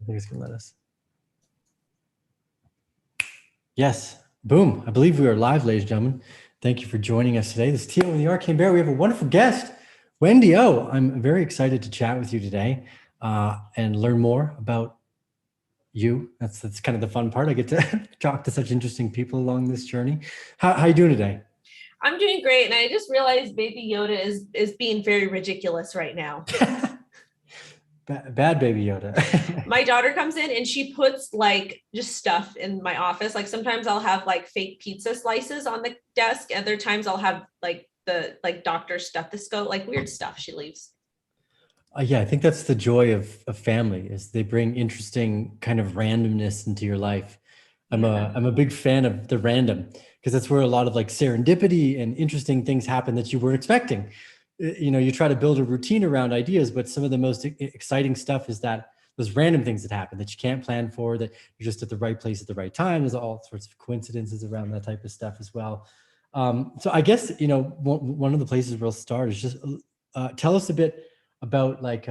I think it's gonna let us. Yes, boom. I believe we are live, ladies and gentlemen. Thank you for joining us today. This is Teal in the Arcane Bear. We have a wonderful guest, Wendy O. I'm very excited to chat with you today and learn more about you. That's kind of the fun part. I get to talk to such interesting people along this journey. How you doing today? I'm doing great, and I just realized Baby Yoda is being very ridiculous right now. Bad Baby Yoda. My daughter comes in and she puts like just stuff in my office. Like sometimes I'll have like fake pizza slices on the desk. Other times I'll have like the doctor stethoscope, like weird stuff she leaves. Yeah, I think that's the joy of family is they bring interesting kind of randomness into your life. I'm a big fan of the random because that's where a lot of like serendipity and interesting things happen that you weren't expecting. You know, you try to build a routine around ideas, but some of the most exciting stuff is that those random things that happen that you can't plan for, that you're just at the right place at the right time. There's all sorts of coincidences around that type of stuff as well. So I guess, you know, one of the places we'll start is just tell us a bit about like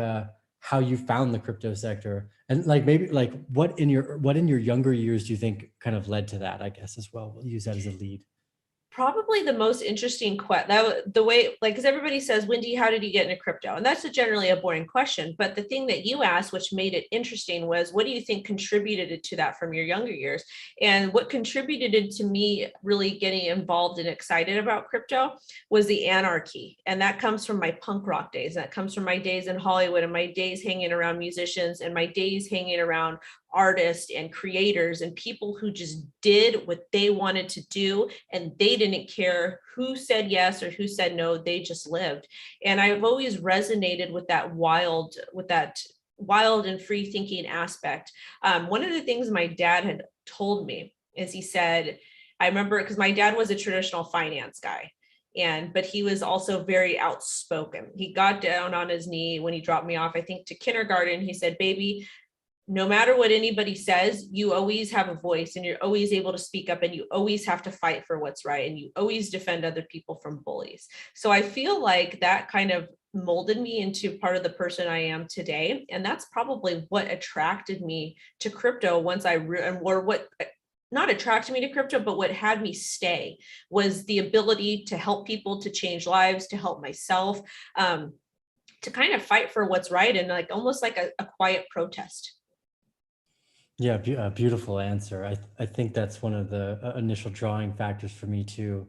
how you found the crypto sector and like maybe like what in your younger years do you think kind of led to that, I guess, as well. We'll use that as a lead. Probably the most interesting the way, like, because everybody says, Wendy, how did you get into crypto? And that's generally a boring question. But the thing that you asked, which made it interesting, was what do you think contributed to that from your younger years? And what contributed to me really getting involved and excited about crypto was the anarchy. And that comes from my punk rock days. That comes from my days in Hollywood and my days hanging around musicians and my days hanging around artists and creators and people who just did what they wanted to do, and they didn't care who said yes or who said no. They just lived. And I've always resonated with that wild and free thinking aspect. One of the things my dad had told me is, he said, I remember, because my dad was a traditional finance guy, but he was also very outspoken. He got down on his knee when he dropped me off, I think, to kindergarten. He said, baby, no matter what anybody says, you always have a voice and you're always able to speak up, and you always have to fight for what's right, and you always defend other people from bullies. So I feel like that kind of molded me into part of the person I am today. And that's probably what attracted me to crypto once what not attracted me to crypto, but what had me stay was the ability to help people, to change lives, to help myself, to kind of fight for what's right, and like almost like a quiet protest. Yeah, beautiful answer. I think that's one of the initial drawing factors for me too.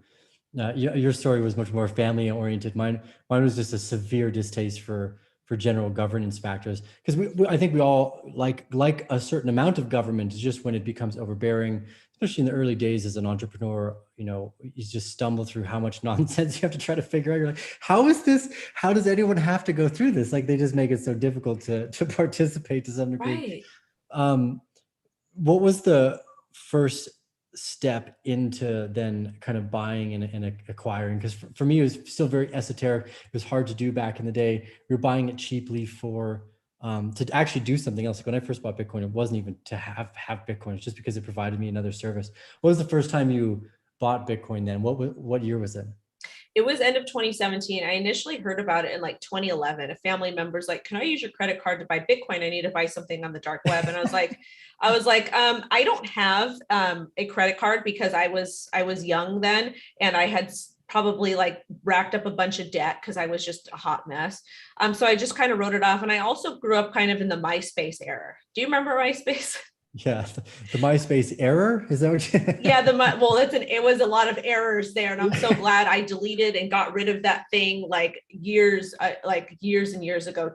Your story was much more family oriented. Mine was just a severe distaste for general governance factors, because I think we all like a certain amount of government. Is just when it becomes overbearing, especially in the early days as an entrepreneur. You know, you just stumble through how much nonsense you have to try to figure out. You're like, how is this? How does anyone have to go through this? Like, they just make it so difficult to participate to some degree. Right. What was the first step into then kind of buying and acquiring? Because for me, it was still very esoteric. It was hard to do back in the day. We were buying it cheaply for to actually do something else. Like when I first bought Bitcoin, it wasn't even to have Bitcoin. It's just because it provided me another service. What was the first time you bought Bitcoin then? What year was it? It was end of 2017. I initially heard about it in like 2011. A family member's like, "Can I use your credit card to buy Bitcoin? I need to buy something on the dark web." And I was like, I don't have a credit card because I was young then, and I had probably like racked up a bunch of debt because I was just a hot mess. So I just kind of wrote it off. And I also grew up kind of in the MySpace era. Do you remember MySpace? Yeah, the MySpace error, is that what you Yeah, it was a lot of errors there, and I'm so glad I deleted and got rid of that thing like years and years ago.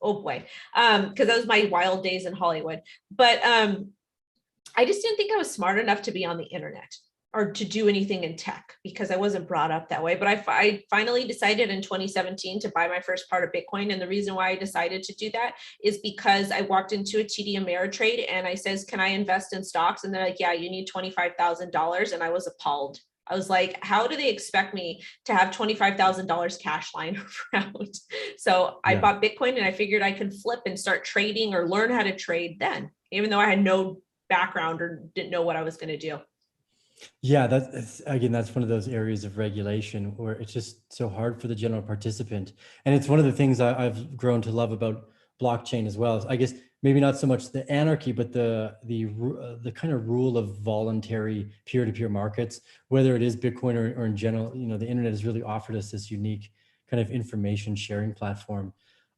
Oh boy, because that was my wild days in Hollywood. But I just didn't think I was smart enough to be on the internet or to do anything in tech because I wasn't brought up that way. But I finally decided in 2017 to buy my first part of Bitcoin. And the reason why I decided to do that is because I walked into a TD Ameritrade and I says, "Can I invest in stocks?" And they're like, "Yeah, you need $25,000. And I was appalled. I was like, how do they expect me to have $25,000 cash lying around? So I bought Bitcoin and I figured I could flip and start trading or learn how to trade then, even though I had no background or didn't know what I was going to do. Yeah, that's one of those areas of regulation where it's just so hard for the general participant. And it's one of the things I've grown to love about blockchain as well. I guess maybe not so much the anarchy, but the kind of rule of voluntary peer-to-peer markets, whether it is Bitcoin or in general. The internet has really offered us this unique kind of information sharing platform.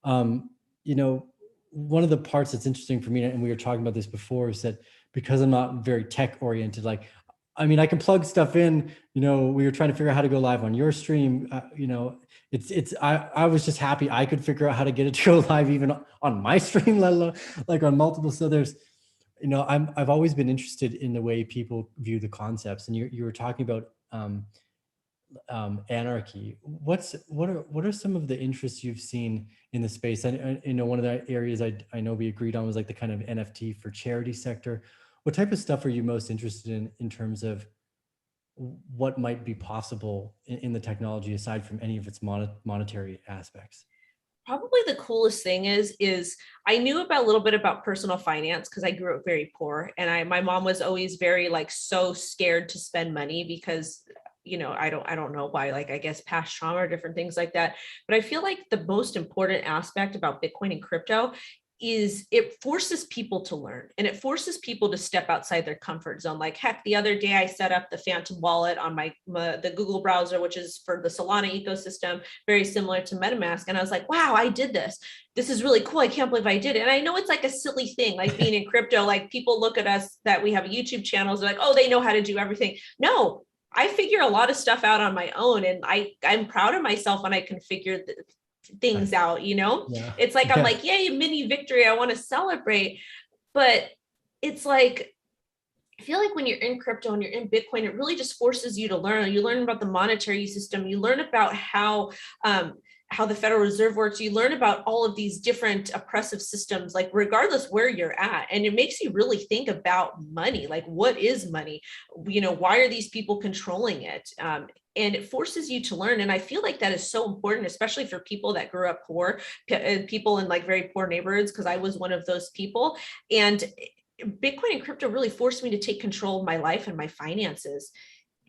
Um, you know, one of the parts that's interesting for me, and we were talking about this before, is that because I'm not very tech oriented, like, I mean, I can plug stuff in. We were trying to figure out how to go live on your stream. I was just happy I could figure out how to get it to go live even on my stream, let alone like on multiple. So there's, I've always been interested in the way people view the concepts, and you were talking about anarchy. What are some of the interests you've seen in the space? And one of the areas I know we agreed on was like the kind of NFT for charity sector. What type of stuff are you most interested in terms of what might be possible in the technology aside from any of its monetary aspects? Probably the coolest thing is I knew about a little bit about personal finance because I grew up very poor, and my mom was always very like so scared to spend money because I don't know why, like I guess past trauma or different things like that. But I feel like the most important aspect about Bitcoin and crypto is it forces people to learn, and it forces people to step outside their comfort zone. Like heck, the other day I set up the Phantom wallet on the Google browser, which is for the Solana ecosystem, very similar to MetaMask. And I was like, wow, I did this. This is really cool. I can't believe I did it. And I know it's like a silly thing, like being in crypto, like people look at us that we have YouTube channels, they're like, oh, they know how to do everything. No, I figure a lot of stuff out on my own, and I'm proud of myself when I can figure things out. Yeah. It's like, I'm Yeah. like, yay, mini victory, I want to celebrate. But it's like, I feel like when you're in crypto and you're in Bitcoin, it really just forces you to learn. You learn about the monetary system. You learn about how the Federal Reserve works. You learn about all of these different oppressive systems, like regardless where you're at. And it makes you really think about money. Like, what is money? Why are these people controlling it? And it forces you to learn. And I feel like that is so important, especially for people that grew up poor, people in like very poor neighborhoods, because I was one of those people. And Bitcoin and crypto really forced me to take control of my life and my finances.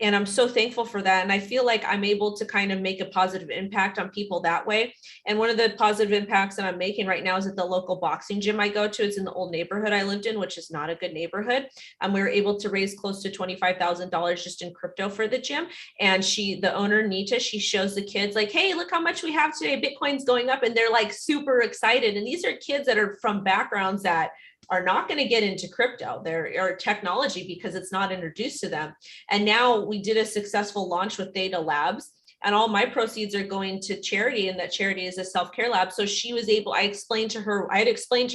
And I'm so thankful for that. And I feel like I'm able to kind of make a positive impact on people that way. And one of the positive impacts that I'm making right now is at the local boxing gym I go to. It's in the old neighborhood I lived in, which is not a good neighborhood. We were able to raise close to $25,000 just in crypto for the gym. And the owner, Nita, she shows the kids like, hey, look how much we have today. Bitcoin's going up. And they're like super excited. And these are kids that are from backgrounds that are not going to get into crypto or technology because it's not introduced to them. And now we did a successful launch with Data Labs, and all my proceeds are going to charity, and that charity is a self-care lab. So she was able, I had explained to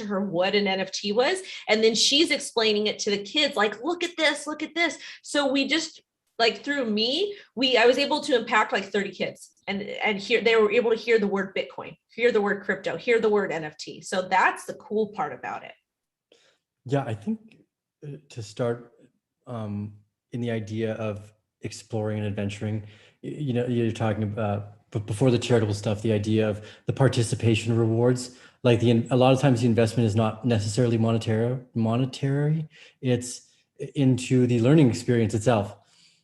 her what an NFT was, and then she's explaining it to the kids, like, look at this. So we just, like, through me, I was able to impact like 30 kids. And here they were able to hear the word Bitcoin, hear the word crypto, hear the word NFT. So that's the cool part about it. Yeah, I think to start in the idea of exploring and adventuring, you're talking about, but before the charitable stuff, the idea of the participation rewards, like a lot of times the investment is not necessarily monetary, it's into the learning experience itself.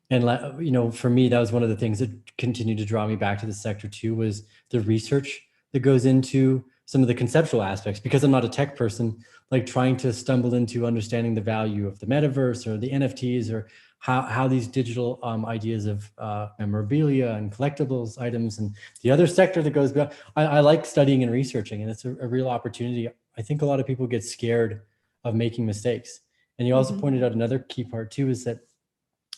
And for me, that was one of the things that continued to draw me back to the sector too, was the research that goes into some of the conceptual aspects, because I'm not a tech person, like trying to stumble into understanding the value of the metaverse or the NFTs, or how these digital ideas of memorabilia and collectibles items and the other sector that goes beyond. I like studying and researching, and it's a real opportunity. I think a lot of people get scared of making mistakes. And you also pointed out another key part too, is that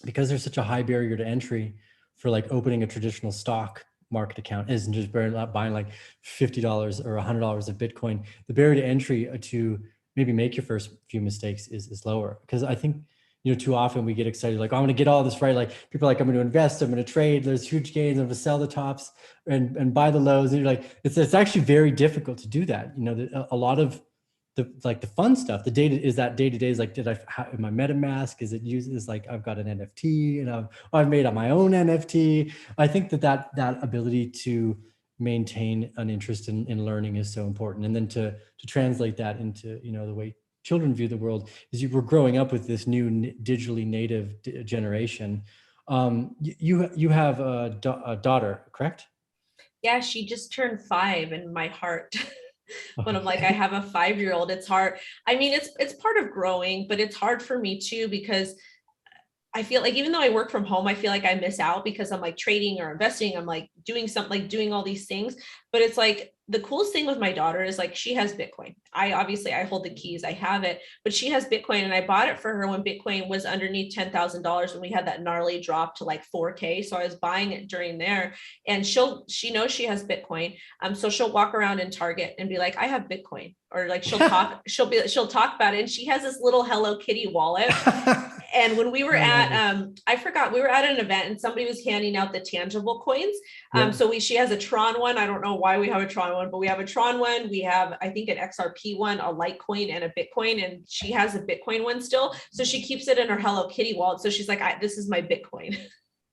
because there's such a high barrier to entry for like opening a traditional stock market account, isn't just buying like $50 or $100 of Bitcoin. The barrier to entry to maybe make your first few mistakes is lower. Because I think, too often we get excited, like, oh, I'm going to get all this right. Like people are like, I'm going to invest, I'm going to trade, there's huge gains, I'm going to sell the tops and buy the lows. And you're like, it's actually very difficult to do that. A lot of the fun stuff, the data is that day-to-day is like, in my MetaMask, is it uses like, I've got an NFT and I've made up my own NFT. I think that ability to maintain an interest in learning is so important. And then to translate that into, the way children view the world, is you were growing up with this new digitally native generation. You have a daughter, correct? Yeah, she just turned 5 in my heart. But I'm like, I have a 5-year-old. It's hard. I mean, it's part of growing, but it's hard for me too, because I feel like even though I work from home, I feel like I miss out because I'm like trading or investing. I'm like doing something, like doing all these things. But it's like the coolest thing with my daughter is like she has Bitcoin. I hold the keys, I have it, but she has Bitcoin, and I bought it for her when Bitcoin was underneath $10,000 when we had that gnarly drop to like 4K. So I was buying it during there, and she knows she has Bitcoin. So she'll walk around in Target and be like, I have Bitcoin, or like she'll talk about it, and she has this little Hello Kitty wallet. And when we were at, I forgot, we were at an event and somebody was handing out the tangible coins. So she has a Tron one. I don't know why we have a Tron one, but we have a Tron one. We have, I think, an XRP one, a Litecoin, and a Bitcoin. And she has a Bitcoin one still. So she keeps it in her Hello Kitty wallet. So she's like, this is my Bitcoin.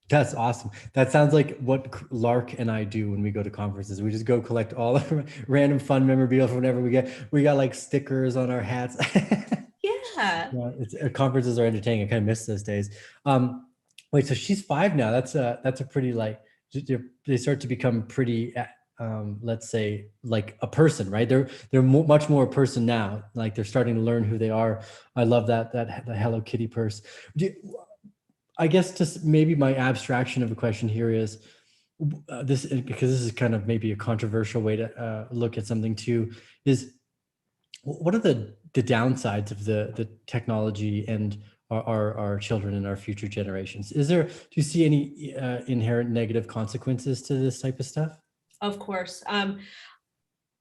That's awesome. That sounds like what Lark and I do when we go to conferences. We just go collect all of random fun memorabilia from whenever we get. We got like stickers on our hats. Yeah. Conferences are entertaining. I kind of miss those days. Wait, so she's 5 now. That's a pretty like, they start to become pretty, let's say, like a person, right? They're much more a person now. Like they're starting to learn who they are. I love that the Hello Kitty purse. I guess just maybe my abstraction of a question here is this, because this is kind of maybe a controversial way to look at something too, is what are the downsides of the technology and our children and our future generations? Do you see any inherent negative consequences to this type of stuff? Of course.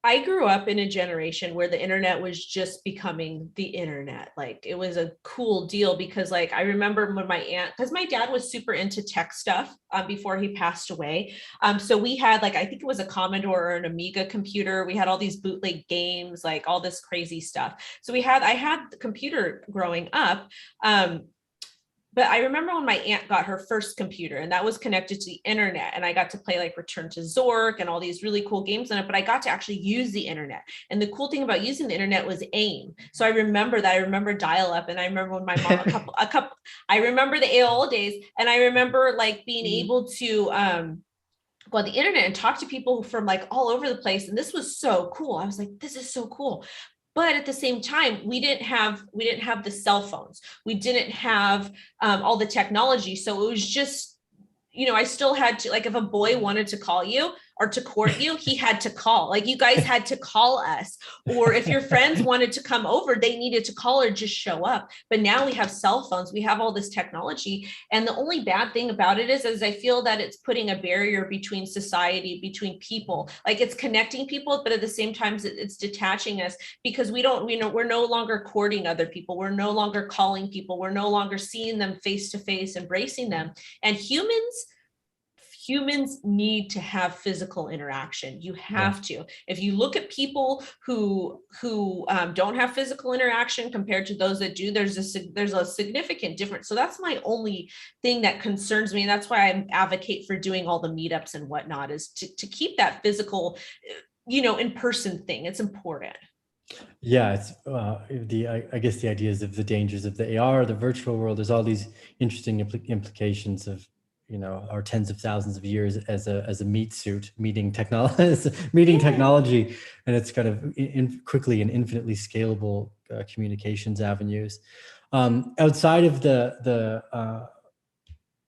I grew up in a generation where the internet was just becoming the internet. Like it was a cool deal because like I remember when my aunt, because my dad was super into tech stuff before he passed away. So we had like, I think it was a Commodore or an Amiga computer. We had all these bootleg games, like all this crazy stuff. So I had the computer growing up. But I remember when my aunt got her first computer, and that was connected to the internet, and I got to play like Return to Zork and all these really cool games on it, but I got to actually use the internet. And the cool thing about using the internet was AIM. So I remember that. I remember dial up, and I remember when my mom, I remember the AOL days, and I remember like being able to go on the internet and talk to people from like all over the place. And this was so cool. I was like, this is so cool. But at the same time, we didn't have the cell phones. We didn't have all the technology. So it was just, I still had to, like, if a boy wanted to call you or to court you, he had to call. Like you guys had to call us. Or if your friends wanted to come over, they needed to call or just show up. But now we have cell phones. We have all this technology. And the only bad thing about it is I feel that it's putting a barrier between society, between people. Like it's connecting people, but at the same time, it's detaching us because we're no longer courting other people. We're no longer calling people. We're no longer seeing them face to face, embracing them. And humans need to have physical interaction. You have to. If you look at people who don't have physical interaction compared to those that do, there's a significant difference. So that's my only thing that concerns me. And that's why I advocate for doing all the meetups and whatnot, is to keep that physical, in-person thing. It's important. Yeah, it's I guess the ideas of the dangers of the AR, the virtual world. There's all these interesting implications of our tens of thousands of years as a meat suit meeting technology, and it's kind of quickly and infinitely scalable communications avenues. Outside of the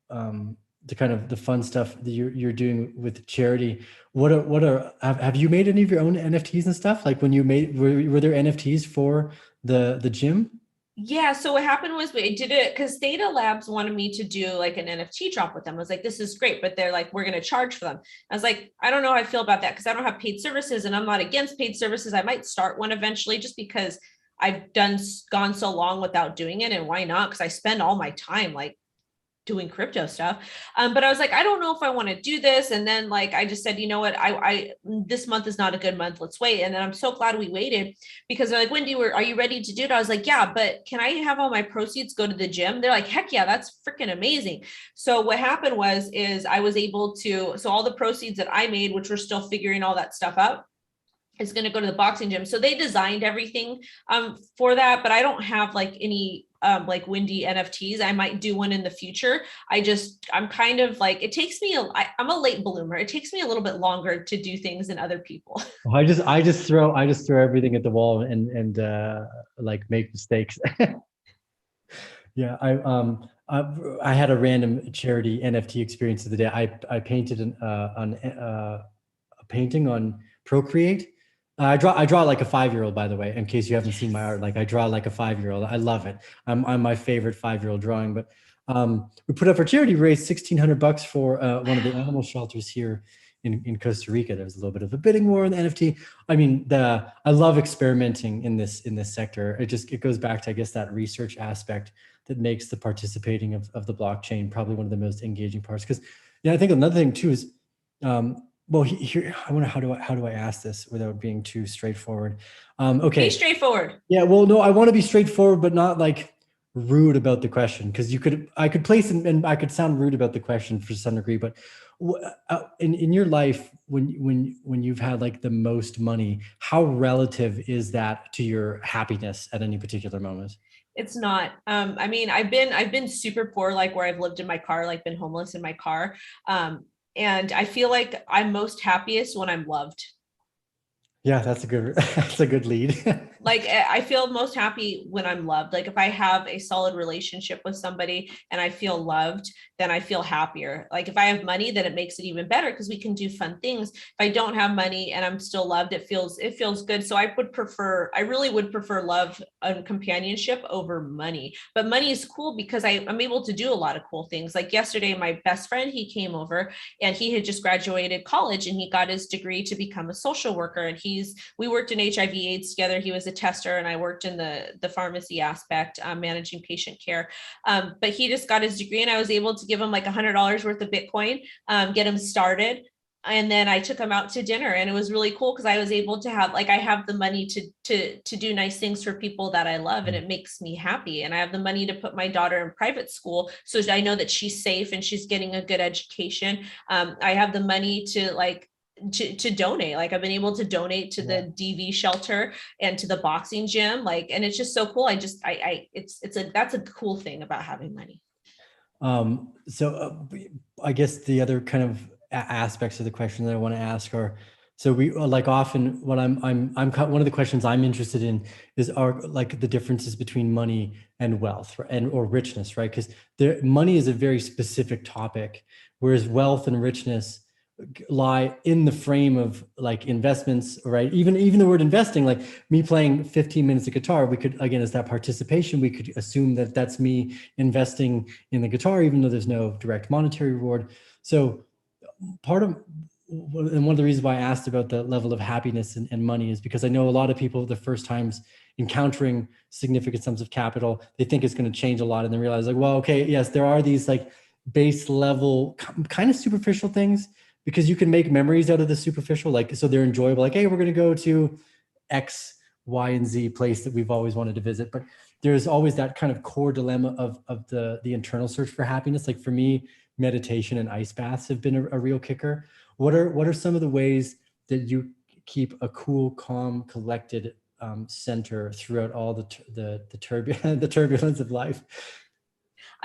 kind of the fun stuff that you're doing with charity, have you made any of your own NFTs and stuff? Like when you were there NFTs for the gym? Yeah. So what happened was we did it because Theta Labs wanted me to do like an NFT drop with them. I was like, this is great, but they're like, we're going to charge for them. I was like, I don't know how I feel about that because I don't have paid services, and I'm not against paid services. I might start one eventually just because I've gone so long without doing it, and why not? Because I spend all my time like doing crypto stuff. But I was like, I don't know if I want to do this. And then like, I just said, you know what, I this month is not a good month. Let's wait. And then I'm so glad we waited because they're like, Wendy, are you ready to do it? I was like, yeah, but can I have all my proceeds go to the gym? They're like, heck yeah, that's freaking amazing. So what happened is I was able to, so all the proceeds that I made, which we're still figuring all that stuff out, is going to go to the boxing gym. So they designed everything for that, but I don't have like any like Wendy NFTs. I might do one in the future. I'm kind of like, it takes me, I'm a late bloomer. It takes me a little bit longer to do things than other people. I just throw everything at the wall and like make mistakes. Yeah, I had a random charity NFT experience the other day. I painted a painting on Procreate. I draw like a 5-year-old, by the way, in case you haven't seen my art. Like I draw like a 5-year-old. I love it. I'm my favorite 5-year-old drawing. But we put up for charity, raised $1,600 for one of the animal shelters here in Costa Rica. There was a little bit of a bidding war in the NFT. I mean, I love experimenting in this sector. It goes back to, I guess, that research aspect that makes the participating of the blockchain probably one of the most engaging parts. Because yeah, I think another thing too is, well, here I wonder how do I ask this without being too straightforward? Okay. Be straightforward. Yeah, well, no, I want to be straightforward, but not like rude about the question, because I could place and I could sound rude about the question for some degree. But in your life, when you've had like the most money, how relative is that to your happiness at any particular moment? It's not. I mean, I've been super poor, like where I've lived in my car, like been homeless in my car. And I feel like I'm most happiest when I'm loved. Yeah, that's a good that's a good lead. Like I feel most happy when I'm loved. Like if I have a solid relationship with somebody and I feel loved, then I feel happier. Like if I have money, then it makes it even better because we can do fun things. If I don't have money and I'm still loved, it feels good. So I really would prefer love and companionship over money. But money is cool because I'm able to do a lot of cool things. Like yesterday, my best friend, he came over and he had just graduated college and he got his degree to become a social worker. And we worked in HIV/AIDS together. He was a tester and I worked in the pharmacy aspect, managing patient care. But he just got his degree and I was able to give him like $100 worth of Bitcoin, get him started. And then I took him out to dinner and it was really cool because I was able to I have the money to do nice things for people that I love and it makes me happy. And I have the money to put my daughter in private school so I know that she's safe and she's getting a good education. I have the money to donate. Like I've been able to donate to the DV shelter and to the boxing gym. And it's just so cool. That's a cool thing about having money. So I guess the other kind of aspects of the question that I want to ask are, so we like often what I'm one of the questions I'm interested in are like the differences between money and wealth or richness, right? Because money is a very specific topic, whereas wealth and richness lie in the frame of like investments, right? Even the word investing, like me playing 15 minutes of guitar, we could, again, as that participation, we could assume that that's me investing in the guitar, even though there's no direct monetary reward. So and one of the reasons why I asked about the level of happiness and money is because I know a lot of people, the first times encountering significant sums of capital, they think it's going to change a lot, and then realize like, well, okay, yes, there are these like base level kind of superficial things, because you can make memories out of the superficial, like, so they're enjoyable. Like, hey, we're going to go to X, Y, and Z place that we've always wanted to visit. But there's always that kind of core dilemma of the internal search for happiness. Like for me, meditation and ice baths have been a real kicker. What are some of the ways that you keep a cool, calm, collected center throughout all the turbulence of life?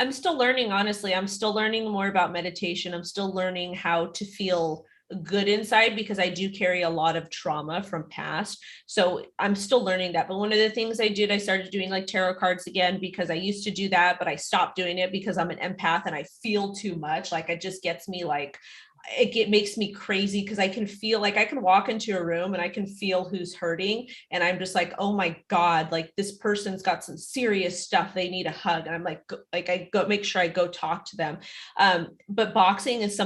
I'm still learning, honestly. I'm still learning more about meditation. I'm still learning how to feel good inside because I do carry a lot of trauma from past. So I'm still learning that. But one of the things I started doing like tarot cards again, because I used to do that, but I stopped doing it because I'm an empath and I feel too much. Like it just gets me like, it makes me crazy because I can feel like I can walk into a room and I can feel who's hurting. And I'm just like, oh my God, like this person's got some serious stuff. They need a hug. And I'm like I go make sure I go talk to them. But boxing is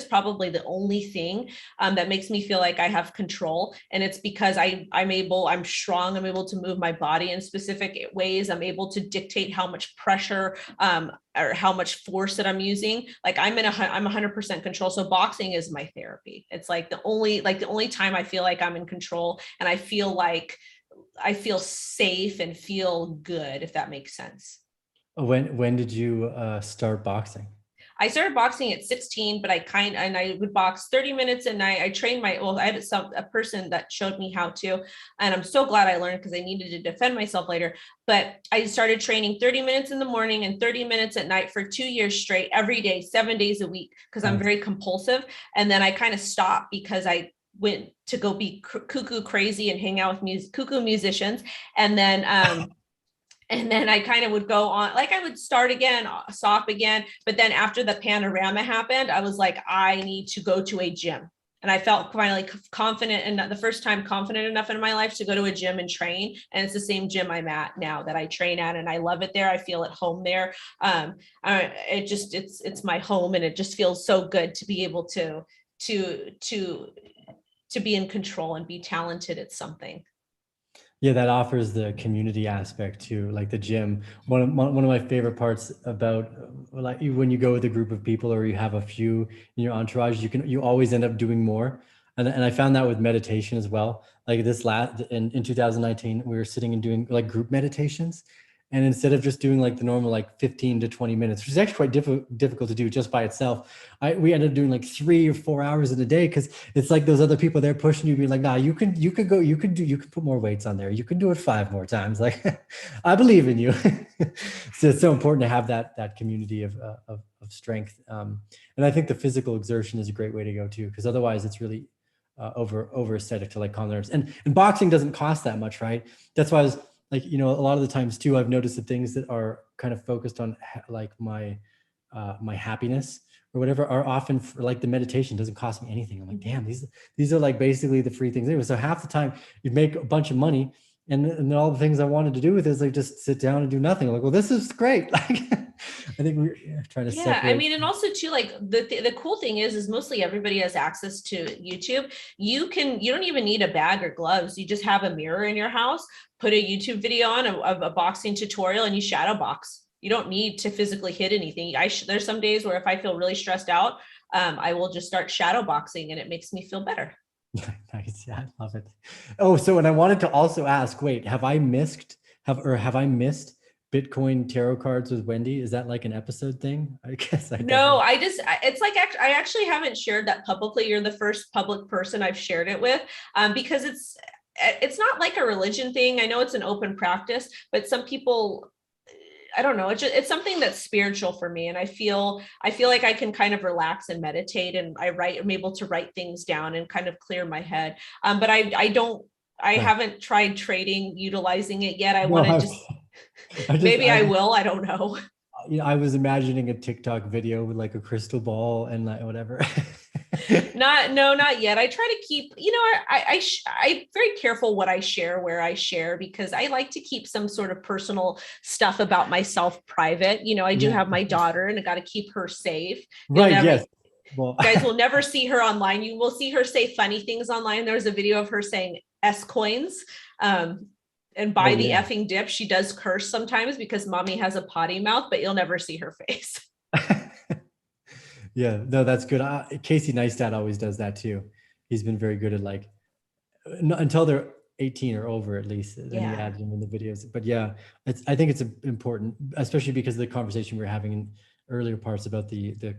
probably the only thing that makes me feel like I have control. And it's because I'm strong. I'm able to move my body in specific ways. I'm able to dictate how much pressure, or how much force that I'm using. Like I'm 100% control. So boxing is my therapy. It's like the only time I feel like I'm in control and I feel safe and feel good, if that makes sense. When did you start boxing? I started boxing at 16, but I would box 30 minutes a night. I trained I had a person that showed me how to, and I'm so glad I learned because I needed to defend myself later. But I started training 30 minutes in the morning and 30 minutes at night for 2 years straight, every day, 7 days a week, because I'm very compulsive. And then I kind of stopped because I went to go be cuckoo crazy and hang out with cuckoo musicians. And then I kind of would go on, like I would start again, stop again. But then after the panorama happened, I was like, I need to go to a gym. And I felt finally confident, and the first time confident enough in my life to go to a gym and train. And it's the same gym I'm at now that I train at, and I love it there. I feel at home there. It's my home, and it just feels so good to be able to be in control and be talented at something. Yeah, that offers the community aspect too, like the gym. One of my favorite parts about like when you go with a group of people or you have a few in your entourage, you always end up doing more. And I found that with meditation as well. Like in 2019, we were sitting and doing like group meditations. And instead of just doing like the normal like 15 to 20 minutes, which is actually quite difficult to do just by itself, we ended up doing like 3 or 4 hours in a day, because it's like those other people there pushing you, being like, nah, you can put more weights on there. You can do it 5 more times. Like, I believe in you. So it's so important to have that community of strength. And I think the physical exertion is a great way to go too, because otherwise it's really over aesthetic to like calm nerves. And boxing doesn't cost that much, right? That's why I was like, a lot of the times too, I've noticed the things that are kind of focused on like my happiness or whatever are often like the meditation doesn't cost me anything. I'm like, damn, these are like basically the free things anyway. So half the time you'd make a bunch of money, and all the things I wanted to do with it is like just sit down and do nothing. I'm like, well, this is great. Like, I think we're trying to separate. I mean, and also too, like the cool thing is mostly everybody has access to YouTube. You don't even need a bag or gloves. You just have a mirror in your house, put a YouTube video on of a boxing tutorial, and you shadow box. You don't need to physically hit anything. There's some days where if I feel really stressed out, I will just start shadow boxing, and it makes me feel better. Nice. Yeah, I love it. Oh, so, and I wanted to also ask, wait, have I missed Bitcoin tarot cards with Wendy? Is that like an episode thing? I guess I No, it's like, I actually haven't shared that publicly. You're the first public person I've shared it with, because it's not like a religion thing. I know it's an open practice, but some people, I don't know. It's something that's spiritual for me. And I feel like I can kind of relax and meditate, and I'm able to write things down and kind of clear my head. But I haven't tried trading, utilizing it yet. Maybe I will, I don't know. I was imagining a TikTok video with like a crystal ball and like whatever. Not yet. I try to keep, I'm very careful what I share, where I share, because I like to keep some sort of personal stuff about myself private. I do have my daughter, and I got to keep her safe. Right. Yes. Well, you guys will never see her online. You will see her say funny things online. There's a video of her saying S coins. And buy the effing dip. She does curse sometimes because mommy has a potty mouth, but you'll never see her face. Yeah, no, that's good. Casey Neistat always does that too. He's been very good at like, until they're 18 or over at least, then he adds them in the videos. But yeah, I think it's important, especially because of the conversation we were having in earlier parts about the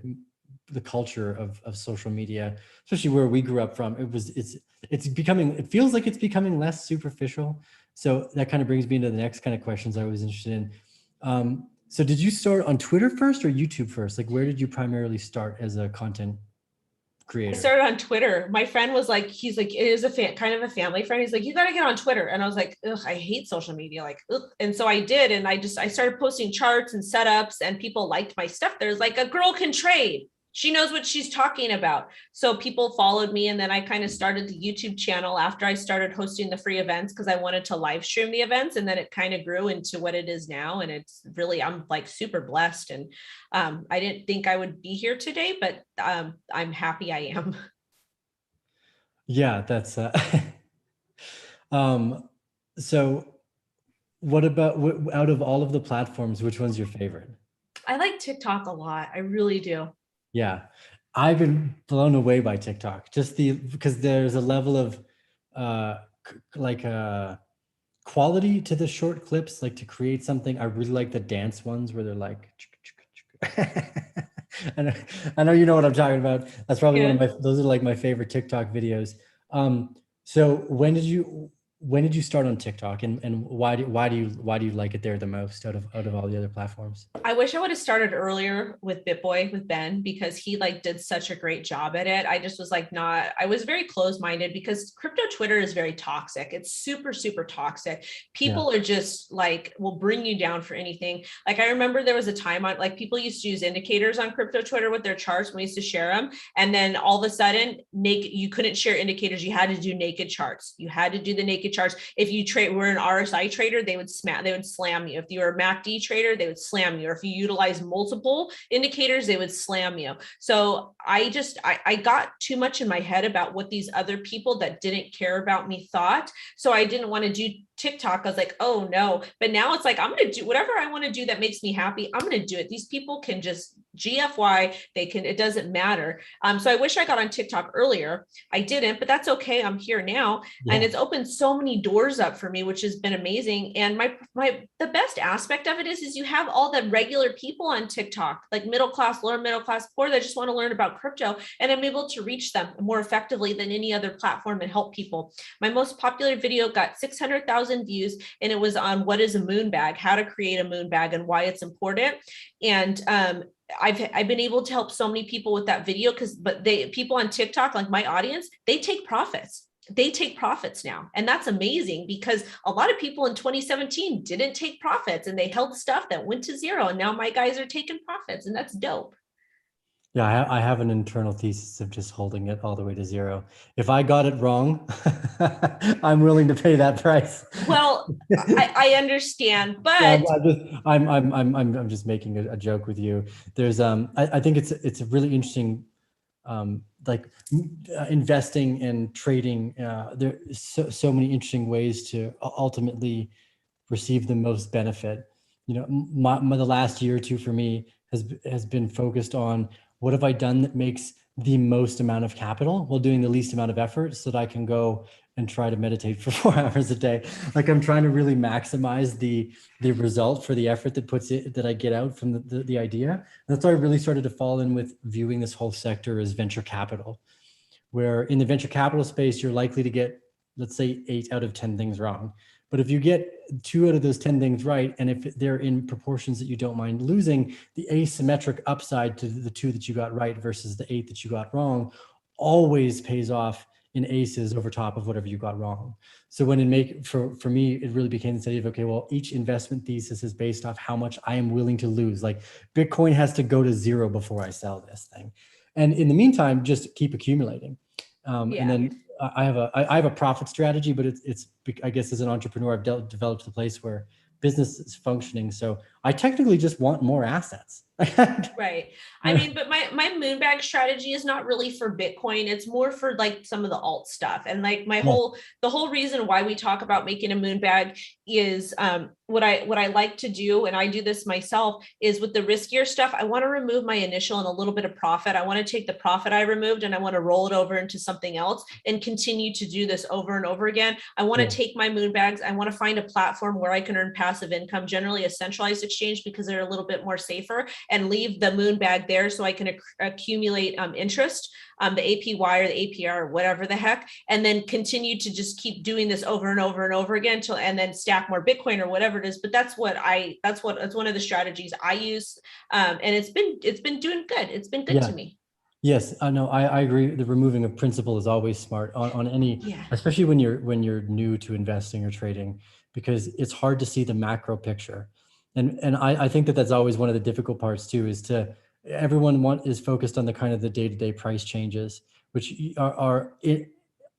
culture of social media, especially where we grew up from. It feels like it's becoming less superficial. So that kind of brings me into the next kind of questions I was interested in. So did you start on Twitter first or YouTube first? Like, where did you primarily start as a content creator? I started on Twitter. My friend was like, he's like, it is kind of a family friend. He's like, you got to get on Twitter. And I was like, ugh, I hate social media. Like, ugh. And so I did. And I started posting charts and setups, and people liked my stuff. There's like, a girl can trade. She knows what she's talking about. So people followed me, and then I kind of started the YouTube channel after I started hosting the free events, because I wanted to live stream the events, and then it kind of grew into what it is now. And it's really, I'm like super blessed, and I didn't think I would be here today, but I'm happy I am. Yeah, that's so what about out of all of the platforms, which one's your favorite? I like TikTok a lot. I really do. Yeah, I've been blown away by TikTok, because there's a level of quality to the short clips, like to create something. I really like the dance ones where they're like I know you know what I'm talking about. That's probably one Yeah. of those are like my favorite TikTok videos. So when did you start on TikTok, and why do you like it there the most out of all the other platforms? I wish I would have started earlier with BitBoy with Ben because he like did such a great job at it. I just was like not, I was very closed-minded because crypto Twitter is very toxic. It's super, super toxic. Yeah. People are just like will bring you down for anything. Like I remember there was a time on like people used to use indicators on crypto Twitter with their charts. We used to share them. And then all of a sudden, naked, you couldn't share indicators. You had to do naked charts. You had to do the naked charts. If you were an RSI trader, they would slam you. If you were a MACD trader, they would slam you. Or if you utilize multiple indicators, they would slam you. So I got too much in my head about what these other people that didn't care about me thought. So I didn't want to do TikTok. I was like, oh no. But now it's like, I'm going to do whatever I want to do that makes me happy. I'm going to do it. These people can just GFY, they can, it doesn't matter. So I wish I got on TikTok earlier. I didn't, but that's okay. I'm here now. Yeah. And it's opened so many doors up for me, which has been amazing. And the best aspect of it is you have all the regular people on TikTok, like middle class, lower middle class, poor that just want to learn about crypto. And I'm able to reach them more effectively than any other platform and help people. My most popular video got 600,000 views, and it was on what is a Moonbag, how to create a Moonbag and why it's important. And I've been able to help so many people with that video people on TikTok, like my audience, they take profits now. And that's amazing because a lot of people in 2017 didn't take profits and they held stuff that went to zero. And now my guys are taking profits, and that's dope. Yeah, I have an internal thesis of just holding it all the way to zero. If I got it wrong, I'm willing to pay that price. Well, I understand, Yeah, but I'm just making a joke with you. There's I think it's a really interesting like investing and trading. There's so many interesting ways to ultimately receive the most benefit. You know, the last year or two for me has been focused on what have I done that makes the most amount of capital while doing the least amount of effort, so that I can go and try to meditate for 4 hours a day. Like I'm trying to really maximize the result for the effort that I get out from the idea. And that's why I really started to fall in with viewing this whole sector as venture capital, where in the venture capital space, you're likely to get, let's say, 8 out of 10 things wrong. But if you get 2 out of those 10 things right, and if they're in proportions that you don't mind losing, the asymmetric upside to the 2 that you got right versus the 8 that you got wrong always pays off in aces over top of whatever you got wrong. So when for me, it really became the idea of, okay, well, each investment thesis is based off how much I am willing to lose. Like Bitcoin has to go to zero before I sell this thing. And in the meantime, just keep accumulating. And then I have a profit strategy, but it's I guess as an entrepreneur, I've developed a place where business is functioning. So I technically just want more assets. Right. I mean, but my Moonbag strategy is not really for Bitcoin. It's more for like some of the alt stuff. And like the whole reason why we talk about making a Moonbag is what I like to do, and I do this myself, is with the riskier stuff, I want to remove my initial and a little bit of profit. I want to take the profit I removed and I want to roll it over into something else and continue to do this over and over again. I want to take my Moonbags. I want to find a platform where I can earn passive income, generally a centralized exchange because they're a little bit more safer, and leave the Moonbag there so I can accumulate interest, the APY or the APR or whatever the heck, and then continue to just keep doing this over and over and over again and then stack more Bitcoin or whatever it is. But that's one of the strategies I use. And it's been doing good. It's been good to me. Yes, I know. I agree. The removing of principal is always smart on any, especially when you're new to investing or trading, because it's hard to see the macro picture. And I think that's always one of the difficult parts too, is everyone is focused on the kind of the day-to-day price changes, which are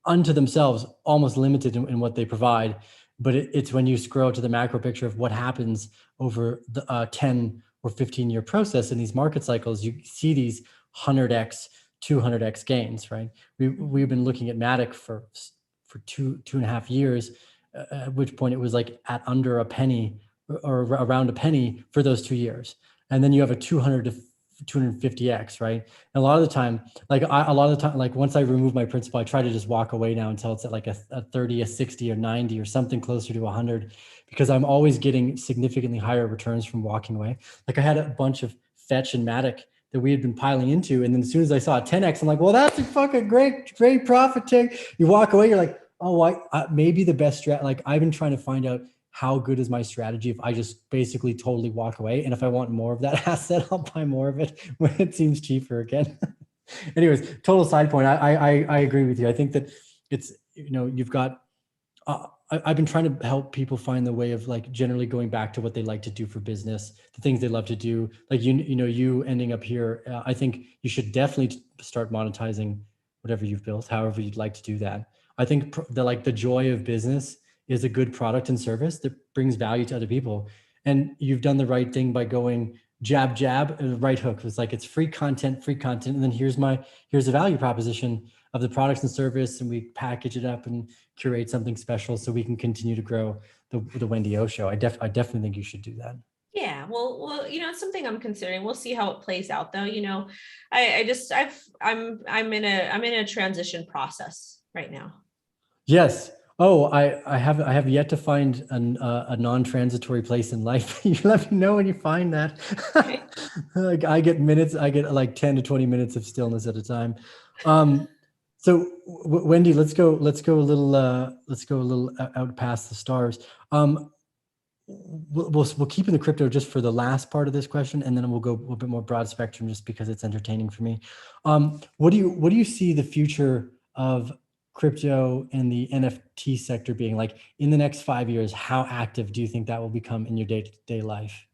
unto themselves almost limited in what they provide. But it's when you scroll to the macro picture of what happens over the 10 or 15-year process in these market cycles, you see these 100x, 200x gains, right? We've been looking at Matic for 2.5 years, at which point it was like at under a penny or around a penny for those 2 years. And then you have a 200 to 250x, right? And a lot of the time, like once I remove my principal, I try to just walk away now until it's at like a 30, a 60 or 90 or something closer to 100, because I'm always getting significantly higher returns from walking away. Like I had a bunch of Fetch and Matic that we had been piling into. And then as soon as I saw a 10X, I'm like, well, that's a fucking great profit take. You walk away, you're like, oh, maybe the best like I've been trying to find out how good is my strategy if I just basically totally walk away. And if I want more of that asset, I'll buy more of it when it seems cheaper again. Anyways, total side point. I agree with you. I think that it's, you've got, I've been trying to help people find the way of like generally going back to what they like to do for business, the things they love to do. Like, you ending up here, I think you should definitely start monetizing whatever you've built, however you'd like to do that. I think the joy of business is a good product and service that brings value to other people. And you've done the right thing by going jab, jab, and right hook. It's like, it's free content. And then here's a value proposition of the products and service. And we package it up and curate something special so we can continue to grow the Wendy O show. I definitely think you should do that. Yeah, well, it's something I'm considering. We'll see how it plays out, though. I'm in a transition process right now. Yes. Oh, I have yet to find a non-transitory place in life. You let me know when you find that. Like I get like 10 to 20 minutes of stillness at a time. So Wendy, let's go a little out past the stars. We'll keep in the crypto just for the last part of this question, and then we'll go a little bit more broad spectrum just because it's entertaining for me. What do you see the future of crypto and the NFT sector being like in the next 5 years? How active do you think that will become in your day-to-day life?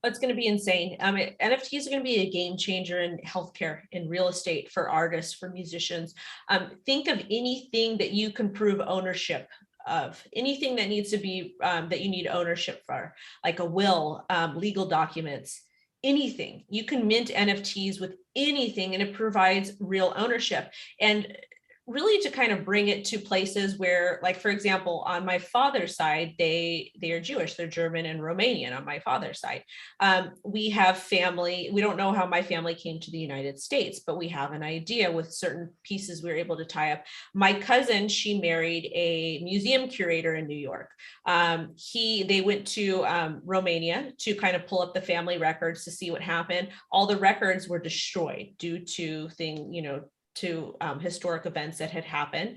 It's going to be insane. NFTs are going to be a game changer in healthcare, in real estate, for artists, for musicians. Think of anything that you can prove ownership of, anything that needs to be that you need ownership for, like a will, legal documents, anything. You can mint NFTs with anything, and it provides real ownership. And really to kind of bring it to places where, like, for example, on my father's side, they are Jewish, they're German and Romanian on my father's side. We have family, we don't know how my family came to the United States, but we have an idea with certain pieces we were able to tie up. My cousin, she married a museum curator in New York. They went to Romania to kind of pull up the family records to see what happened. All the records were destroyed due to historic events that had happened.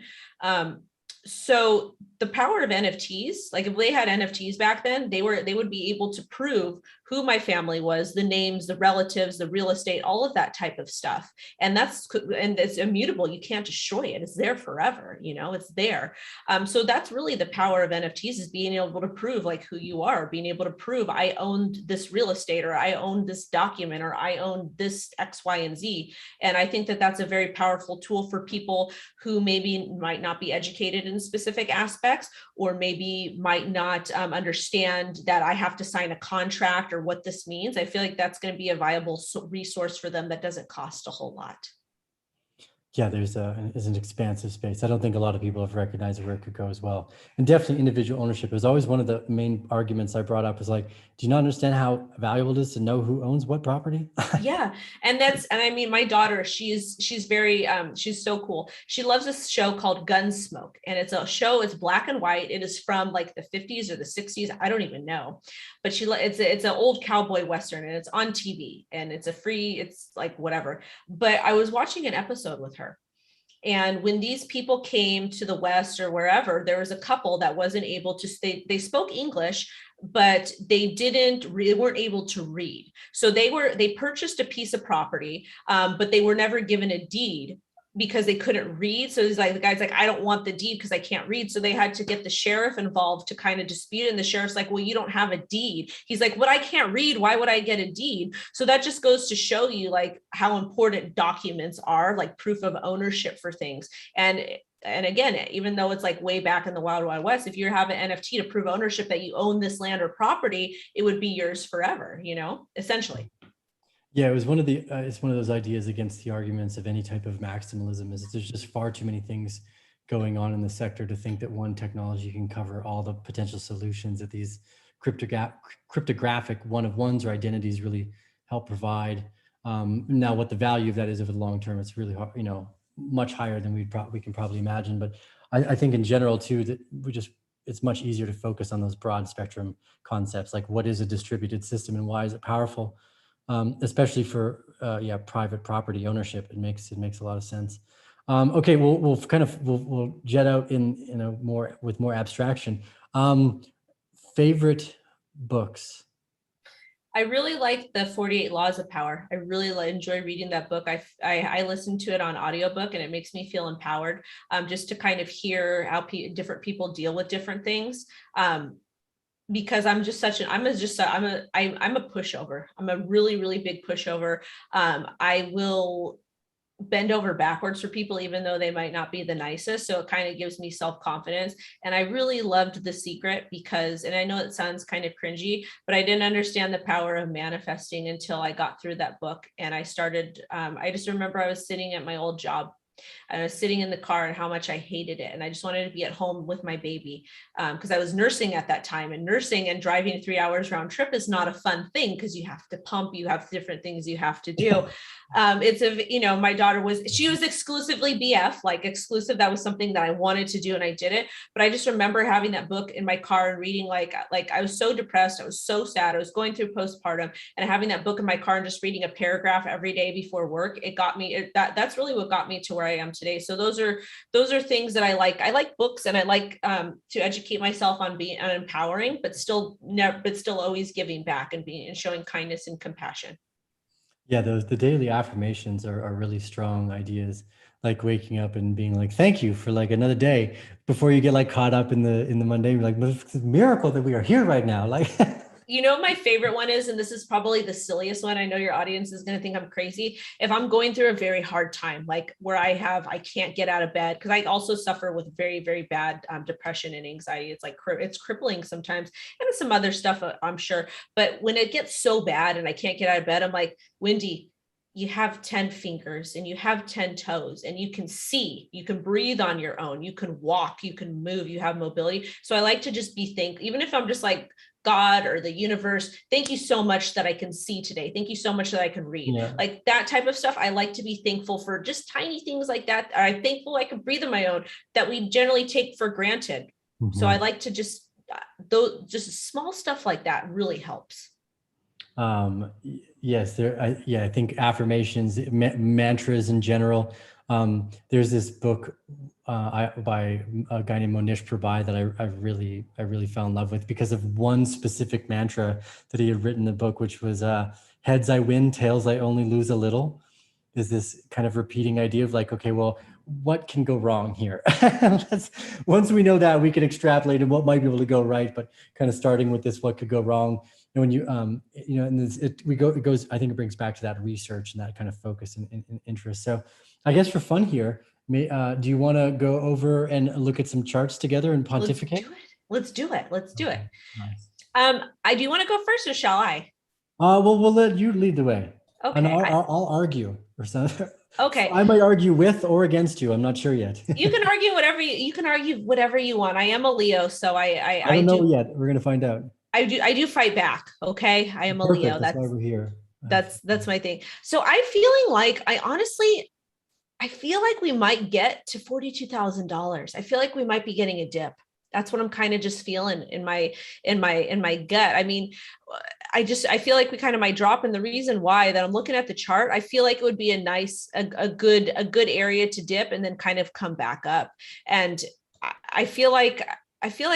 So the power of NFTs, like if they had NFTs back then, they would be able to prove who my family was, the names, the relatives, the real estate, all of that type of stuff. And it's immutable. You can't destroy it. It's there forever. It's there. So that's really the power of NFTs, is being able to prove like who you are, being able to prove I owned this real estate, or I owned this document, or I owned this X, Y, and Z. And I think that that's a very powerful tool for people who maybe might not be educated in specific aspects, or maybe might not understand that I have to sign a contract or what this means. I feel like that's going to be a viable resource for them that doesn't cost a whole lot. Yeah, there's an expansive space. I don't think a lot of people have recognized where it could go as well. And definitely individual ownership is always one of the main arguments I brought up, is like, do you not understand how valuable it is to know who owns what property? Yeah. And I mean, my daughter, she's very, she's so cool. She loves this show called Gunsmoke, and it's black and white. It is from like the 50s or the 60s. I don't even know, but it's an old cowboy Western, and it's on TV, and it's like whatever. But I was watching an episode with her. And when these people came to the West or wherever, there was a couple that wasn't able to they spoke English, but they weren't able to read. So they purchased a piece of property, but they were never given a deed because they couldn't read. So he's like, the guy's like, I don't want the deed because I can't read. So they had to get the sheriff involved to kind of dispute it. And the sheriff's like, well, you don't have a deed. He's like, but I can't read. Why would I get a deed? So that just goes to show you like how important documents are, like proof of ownership for things. And again, even though it's like way back in the wild West, if you have an NFT to prove ownership that you own this land or property, it would be yours forever, essentially. Yeah, it's one of those ideas against the arguments of any type of maximalism, is that there's just far too many things going on in the sector to think that one technology can cover all the potential solutions that these cryptographic one-of-ones or identities really help provide. Now, what the value of that is over the long term, it's really hard, much higher than we can probably imagine. But I think in general too, that it's much easier to focus on those broad spectrum concepts, like what is a distributed system and why is it powerful? especially for private property ownership. It makes a lot of sense. Okay, we'll jet out in a more with more abstraction. Favorite books. I really like the 48 Laws of Power. I really enjoy reading that book. I listen to it on audiobook, and it makes me feel empowered, just to kind of hear how different people deal with different things. Because I'm just such an I'm a pushover. I'm a really, really big pushover. I will bend over backwards for people, even though they might not be the nicest. So it kind of gives me self-confidence. And I really loved The Secret because, and I know it sounds kind of cringy, but I didn't understand the power of manifesting until I got through that book. And I started, I just remember I was sitting at my old job, and I was sitting in the car and how much I hated it. And I just wanted to be at home with my baby, because I was nursing at that time, and nursing and driving 3 hours round trip is not a fun thing because you have to pump, you have different things you have to do. My daughter she was exclusively BF, like exclusive. That was something that I wanted to do and I did it. But I just remember having that book in my car and reading, like I was so depressed. I was so sad. I was going through postpartum, and having that book in my car and just reading a paragraph every day before work, it got me, that's really what got me to where I am today. So those are things that I like. I like books, and I like to educate myself on being empowering, but still always giving back and showing kindness and compassion. Yeah, the daily affirmations are really strong ideas, like waking up and being like, thank you for like another day, before you get like caught up in the mundane, like, it's a miracle that we are here right now. Like, My favorite one is, and this is probably the silliest one, I know your audience is going to think I'm crazy. If I'm going through a very hard time, like where I can't get out of bed, because I also suffer with very, very bad depression and anxiety. It's like, it's crippling sometimes, and some other stuff, I'm sure. But when it gets so bad and I can't get out of bed, I'm like, Wendy, you have 10 fingers and you have 10 toes, and you can see, you can breathe on your own, you can walk, you can move, you have mobility. So I like to just be thankful, even if I'm just like, God or the universe, thank you so much that I can see today. Thank you so much that I can read. yeah. Like that type of stuff. I like to be thankful for just tiny things like that. I'm thankful I can breathe on my own, that we generally take for granted. So I like to just, just small stuff like that really helps. Yes, I think affirmations, mantras in general. There's this book by a guy named Monish Prabhai that I really fell in love with because of one specific mantra that he had written in the book, which was heads I win, tails I only lose a little. Is this kind of repeating idea of like, okay, well, what can go wrong here? Once we know that, we can extrapolate and what might be able to go right, but kind of starting with this, what could go wrong. And when you, and it goes, I think it brings back to that research and that kind of focus and interest. So I guess for fun here, do you want to go over and look at some charts together and pontificate? Let's do it. Okay, nice. I do want to go first, or shall I? Well, we'll let you lead the way. And Okay. I'll argue or something. Okay. I might argue with or against you. I'm not sure yet. You can argue whatever you can argue whatever you want. I am a Leo, so I don't know yet. We're gonna find out. I do fight back. Okay. I am a Perfect. Leo. That's why we're here. That's my thing. So I'm feeling like I feel like we might get to $42,000. I feel like we might be getting a dip. That's what I'm kind of just feeling in my gut. I mean, I feel like we kind of might drop. And the reason why, that I'm looking at the chart, I feel like it would be a good area to dip and then kind of come back up. And I feel like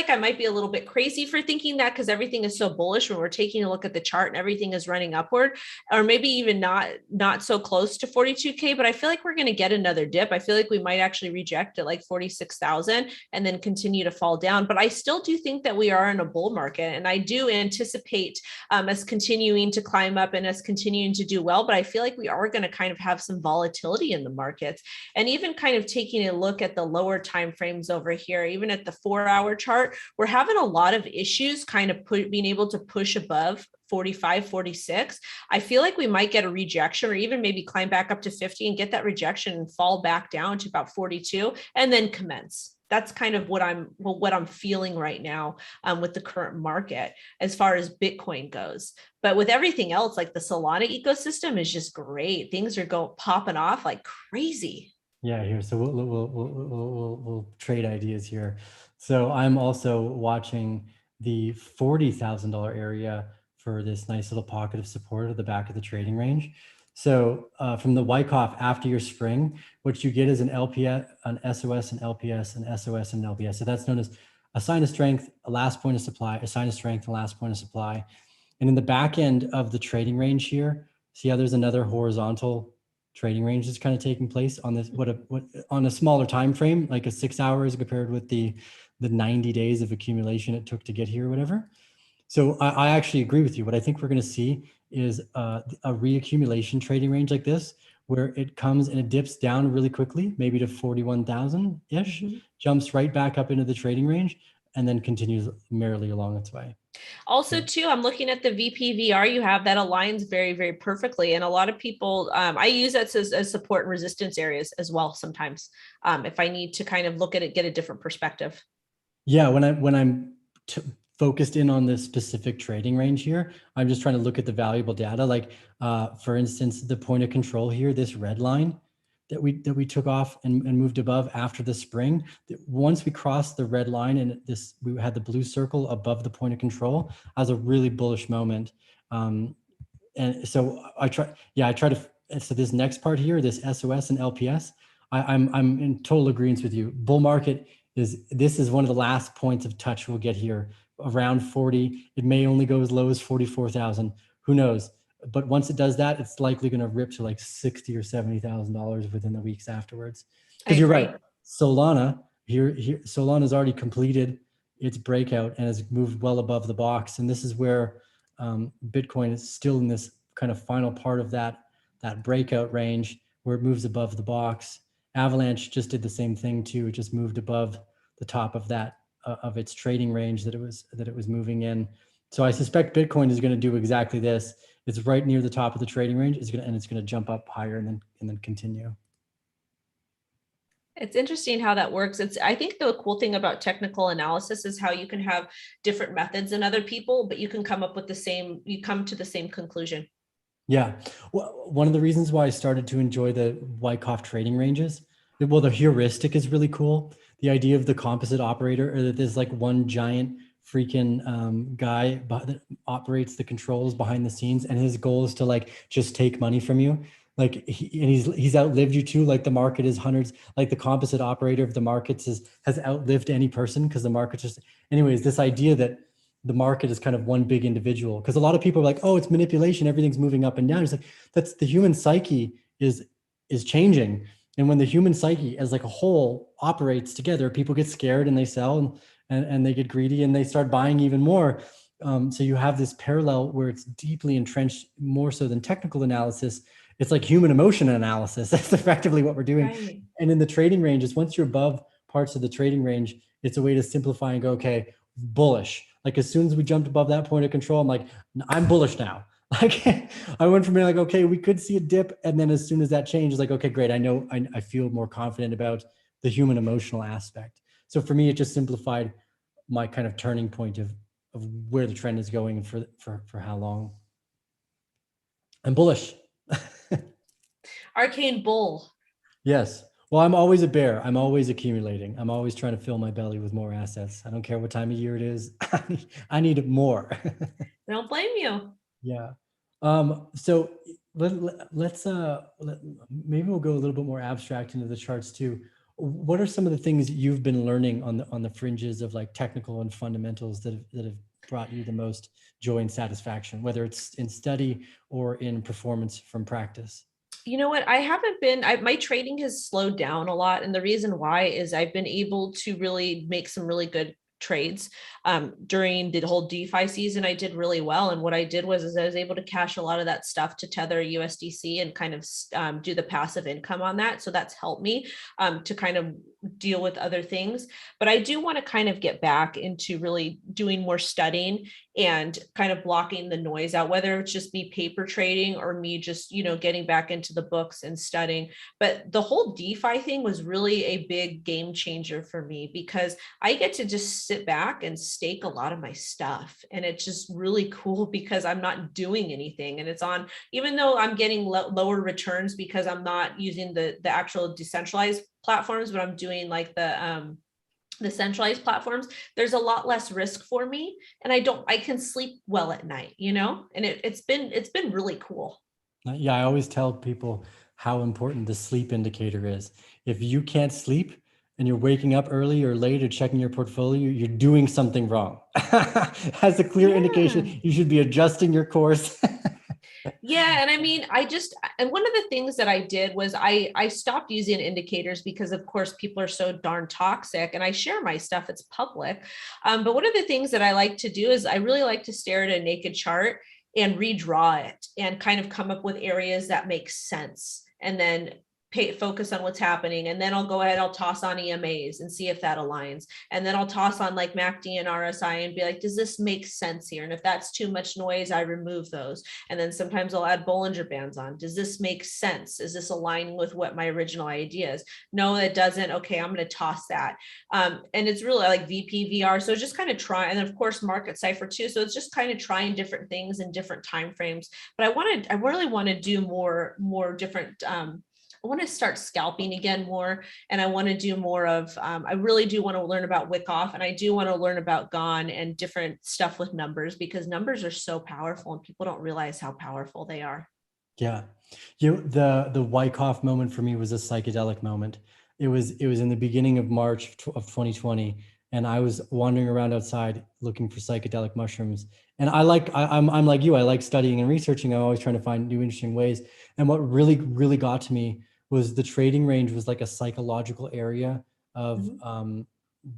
I might be a little bit crazy for thinking that, because everything is so bullish when we're taking a look at the chart and everything is running upward, or maybe even not so close to 42K, but I feel like we're going to get another dip. I feel like we might actually reject at like 46,000 and then continue to fall down. But I still do think that we are in a bull market, and I do anticipate us continuing to climb up and us continuing to do well. But I feel like we are going to kind of have some volatility in the markets, and even kind of taking a look at the lower time frames over here, even at the 4-hour chart, we're having a lot of issues kind of being able to push above 45, 46. I feel like we might get a rejection, or even maybe climb back up to 50 and get that rejection and fall back down to about 42 and then commence. That's kind of what I'm feeling right now with the current market as far as Bitcoin goes. But with everything else, like the Solana ecosystem is just great. Things are popping off like crazy. Yeah, here. So we'll trade ideas here. So I'm also watching the $40,000 area for this nice little pocket of support at the back of the trading range. So from the Wyckoff after your spring, what you get is an LPS, an SOS, and LPS, an SOS, and LPS. So that's known as a sign of strength, a last point of supply, a sign of strength, a last point of supply. And in the back end of the trading range here, see how there's another horizontal trading range that's kind of taking place on this, what on a smaller time frame, like a 6 hours compared with the 90 days of accumulation it took to get here or whatever. So I actually agree with you. What I think we're going to see is a reaccumulation trading range like this, where it comes and it dips down really quickly, maybe to 41,000-ish, jumps right back up into the trading range, and then continues merrily along its way. Also, too, I'm looking at the VPVR you have that aligns very, very perfectly. And a lot of people, I use that as support and resistance areas as well sometimes, if I need to kind of look at it, get a different perspective. Yeah, when I'm focused in on this specific trading range here, I'm just trying to look at the valuable data. Like, for instance, the point of control here, this red line that we took off and moved above after the spring. Once we crossed the red line and we had the blue circle above the point of control, as a really bullish moment. And so I try to, so this next part here, this SOS and LPS, I'm in total agreement with you. Bull market this is one of the last points of touch we'll get here, around 40. It may only go as low as 44,000. Who knows? But once it does that, it's likely going to rip to like $60,000 or $70,000 within the weeks afterwards. Because you're right, Solana Solana's already completed its breakout and has moved well above the box, and this is where Bitcoin is still in this kind of final part of that breakout range where it moves above the box. Avalanche just did the same thing too. It just moved above the top of that of its trading range that it was moving in. So I suspect Bitcoin is going to do exactly this. It's right near the top of the trading range. It's going to jump up higher and then continue. It's interesting how that works. I think the cool thing about technical analysis is how you can have different methods than other people, but you can come to the same conclusion. Yeah. Well, one of the reasons why I started to enjoy the Wyckoff trading ranges, well, the heuristic is really cool. The idea of the composite operator, or that there's like one giant freaking guy that operates the controls behind the scenes, and his goal is to like just take money from you. Like he's outlived you too. Like the market is hundreds. Like the composite operator of the markets has outlived any person, because the market just. Anyways, this idea that the market is kind of one big individual, because a lot of people are like, oh, it's manipulation, everything's moving up and down. It's like, that's the human psyche is changing. And when the human psyche as like a whole operates together, people get scared and they sell and they get greedy and they start buying even more. So you have this parallel where it's deeply entrenched, more so than technical analysis. It's like human emotion analysis. That's effectively what we're doing. Right. And in the trading ranges, once you're above parts of the trading range, it's a way to simplify and go, okay, bullish. Like as soon as we jumped above that point of control, I'm like, I'm bullish now. Like I went from being like, okay, we could see a dip. And then as soon as that changed, like, okay, great. I feel more confident about the human emotional aspect. So for me, it just simplified my kind of turning point of where the trend is going and for how long. I'm bullish. Arcane bull. Yes. Well, I'm always a bear. I'm always accumulating. I'm always trying to fill my belly with more assets. I don't care what time of year it is. I need more. I don't blame you. Yeah. So let's maybe we'll go a little bit more abstract into the charts too. What are some of the things that you've been learning on the fringes of like technical and fundamentals that have brought you the most joy and satisfaction, whether it's in study or in performance from practice? You know what? My trading has slowed down a lot. And the reason why is I've been able to really make some really good trades. During the whole DeFi season, I did really well. And what I did was I was able to cash a lot of that stuff to Tether USDC and kind of do the passive income on that. So that's helped me to kind of deal with other things. But I do want to kind of get back into really doing more studying and kind of blocking the noise out, whether it's just me paper trading or me just, getting back into the books and studying. But the whole DeFi thing was really a big game changer for me, because I get to just sit back and stake a lot of my stuff. And it's just really cool because I'm not doing anything. And it's on, even though I'm getting lower returns because I'm not using the actual decentralized platforms, but I'm doing like the the centralized platforms, there's a lot less risk for me, and I can sleep well at night, and it's been really cool. Yeah, I always tell people how important the sleep indicator is. If you can't sleep and you're waking up early or late or checking your portfolio, you're doing something wrong. Has a clear Yeah. indication you should be adjusting your course. Yeah, and I mean, and one of the things that I did was I stopped using indicators because, of course, people are so darn toxic, and I share my stuff; it's public. But one of the things that I like to do is I really like to stare at a naked chart and redraw it and kind of come up with areas that make sense, and then focus on what's happening. And then I'll go ahead, I'll toss on EMAs and see if that aligns. And then I'll toss on like MACD and RSI and be like, does this make sense here? And if that's too much noise, I remove those. And then sometimes I'll add Bollinger Bands on. Does this make sense? Is this aligning with what my original idea is? No, it doesn't. Okay, I'm going to toss that. And it's really like VPVR. So just kind of try, and then of course Market Cipher too. So it's just kind of trying different things in different time frames. But I really want to do more different. I want to start scalping again more, and I want to do more of, I really do want to learn about Wyckoff, and I do want to learn about Gone and different stuff with numbers, because numbers are so powerful and people don't realize how powerful they are. Yeah. The Wyckoff moment for me was a psychedelic moment. It was in the beginning of March of 2020, and I was wandering around outside looking for psychedelic mushrooms. And I'm like you, I like studying and researching. I'm always trying to find new interesting ways. And what really got to me was the trading range was like a psychological area of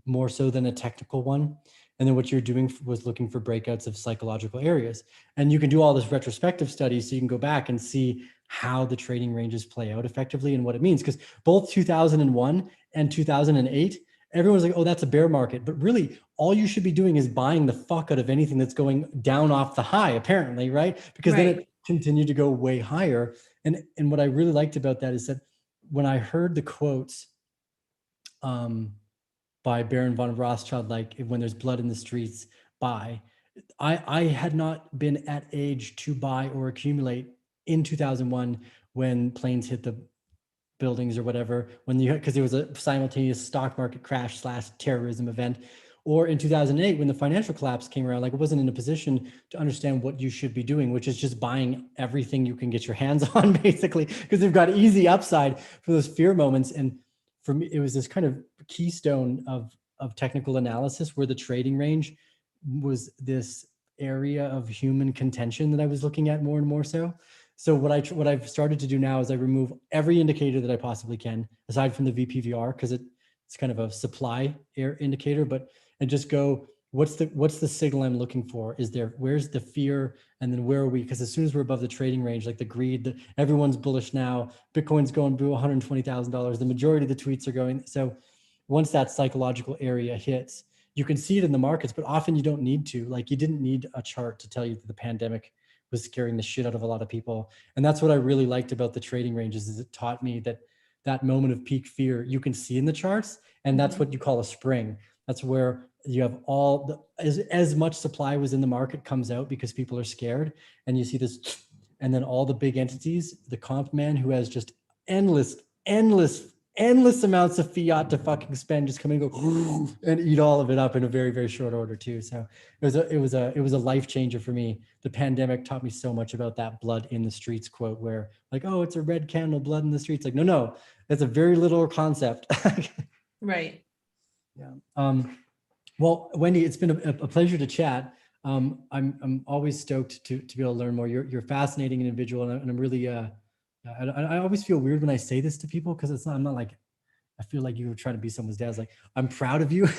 more so than a technical one. And then what you're doing was looking for breakouts of psychological areas. And you can do all this retrospective studies, so you can go back and see how the trading ranges play out effectively and what it means. Because both 2001 and 2008, everyone's like, oh, that's a bear market. But really, all you should be doing is buying the fuck out of anything that's going down off the high, apparently, right? Because then it continued to go way higher. And what I really liked about that is that when I heard the quotes by Baron von Rothschild, like when there's blood in the streets, buy. I had not been at age to buy or accumulate in 2001 when planes hit the buildings or whatever, because it was a simultaneous stock market crash / terrorism event, or in 2008 when the financial collapse came around. Like, I wasn't in a position to understand what you should be doing, which is just buying everything you can get your hands on, basically, because they've got easy upside for those fear moments. And for me, it was this kind of keystone of technical analysis, where the trading range was this area of human contention that I was looking at more and more so. So what I've started to do now is I remove every indicator that I possibly can, aside from the VPVR, because it's kind of a supply indicator, and just go, what's the signal I'm looking for? Where's the fear? And then where are we? Because as soon as we're above the trading range, like the greed, everyone's bullish now, Bitcoin's going to $120,000. The majority of the tweets are going. So once that psychological area hits, you can see it in the markets, but often you don't need to. Like, you didn't need a chart to tell you that the pandemic was scaring the shit out of a lot of people. And that's what I really liked about the trading ranges, is it taught me that moment of peak fear you can see in the charts. And that's what you call a spring. That's where you have as much supply was in the market comes out because people are scared, and you see this, and then all the big entities, the comp man who has just endless amounts of fiat to fucking spend, just come and go and eat all of it up in a very, very short order too. So it was a life changer for me. The pandemic taught me so much about that blood in the streets quote, where like, oh, it's a red candle, blood in the streets. Like, no, that's a very literal concept. Right. Yeah. Well, Wendy, it's been a pleasure to chat. I'm always stoked to be able to learn more. You're a fascinating individual, and I'm really I always feel weird when I say this to people, because I'm not like, I feel like you were trying to be someone's dad. It's like, I'm proud of you.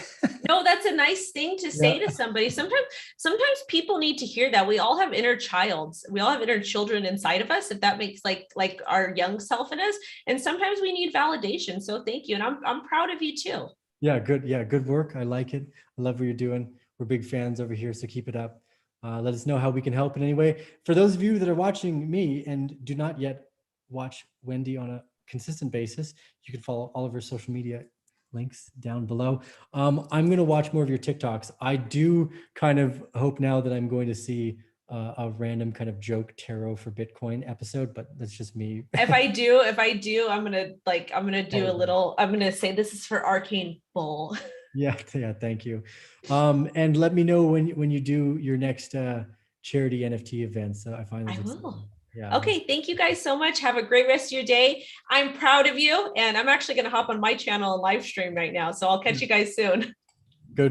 No, that's a nice thing to say to somebody. Sometimes people need to hear that. We all have inner childs. We all have inner children inside of us, if that makes like our young self in us. And sometimes we need validation. So thank you. And I'm proud of you too. Yeah, good. Yeah, good work. I like it. I love what you're doing. We're big fans over here, so keep it up. Let us know how we can help in any way. For those of you that are watching me and do not yet watch Wendy on a consistent basis, you can follow all of her social media links down below. I'm going to watch more of your TikToks. I do kind of hope now that I'm going to see a random kind of joke tarot for Bitcoin episode, but that's just me. If I do, I'm gonna do a little. I'm gonna say this is for Arcane Bull. Yeah, yeah, thank you. And let me know when you do your next charity NFT events. I find I those exciting. will. Yeah. Okay, thank you guys so much. Have a great rest of your day. I'm proud of you, and I'm actually going to hop on my channel and live stream right now. So I'll catch you guys soon.